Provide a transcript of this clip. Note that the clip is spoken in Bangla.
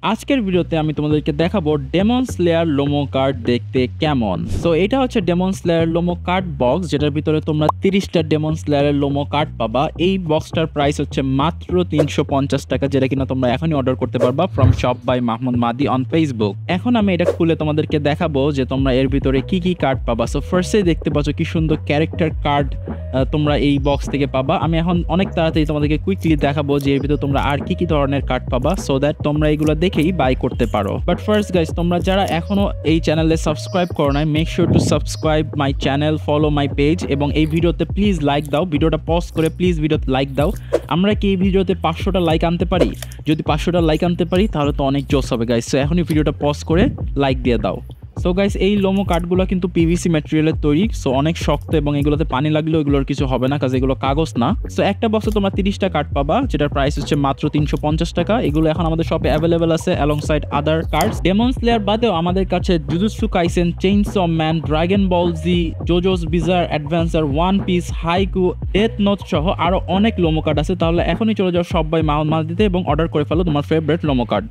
আজকের ভিডিওতে আমি তোমাদেরকে দেখাবো ডেমন স্লেয়ার লোমো কার্ড দেখতে কেমন। সো এটা হচ্ছে ডেমন স্লেয়ার লোমো কার্ড বক্স, যেটার ভিতরে তোমরা 30টা ডেমন স্লেয়ারের লোমো কার্ড পাবা। এই বক্সটার প্রাইস হচ্ছে মাত্র 350 টাকা, যেটা কিনা তোমরা এখনই অর্ডার করতে পারবা ফ্রম শপ বাই মাহমুদ মাদি অন ফেসবুক। এখন আমি এটা খুলে তোমাদেরকে দেখাবো যে তোমরা এর ভিতরে কি কি কার্ড পাবা। সো ফার্স্টে দেখতে পাচ্ছ কি সুন্দর ক্যারেক্টার কার্ড তোমরা এই বক্স থেকে পাবা। আমি এখন অনেক তাড়াতাড়ি তোমাদেরকে কুইকলি দেখাবো যে এর ভিতরে তোমরা আর কি কি ধরনের কার্ড পাবা, সো দ্যাট তোমরা এগুলো দেখেই বাই করতে পারো। বাট ফার্স্ট গাইস, তোমরা যারা এখনো এই চ্যানেলে সাবস্ক্রাইব করো নাই, make sure to subscribe my channel, follow my page, এবং এই ভিডিওতে প্লিজ লাইক দাও। ভিডিওটা পজ করে প্লিজ ভিডিওতে লাইক দাও। আমরা কি এই ভিডিওতে 500টা লাইক আনতে পারি? যদি 500টা লাইক আনতে পারি তাহলে তো অনেক জোস হবে গাইস। সো এখনই ভিডিওটা পজ করে লাইক দিয়ে দাও। সো গাইস, এই লোমো কার্ডগুলো কিন্তু পিভিসি ম্যাটেরিয়ালের তৈরি, সো অনেক শক্ত এবং এগুলোতে পানি লাগলেও এগুলোর কিছু হবে না, কারণ এগুলো কাগজ না। সো একটা বক্সে তোমরা 30টা কার্ড পাবা, যেটার প্রাইস হচ্ছে মাত্র 350 টাকা। এগুলো এখন আমাদের শপে অ্যাভেলেবেল আছে alongside other cards. Demon Slayer বাদেও আমাদের কাছে Jujutsu Kaisen, Chainsaw Man, Dragon Ball Z, JoJo's Bizarre Adventure, One Piece, Haikyu, Death Note সহ আরো অনেক লোমো কার্ড আছে। তাহলে এখনই চলে যাও শপ বাই মাহমুদ মাদিতে এবং অর্ডার করে ফেলো তোমার ফেভারিট লোমো কার্ড।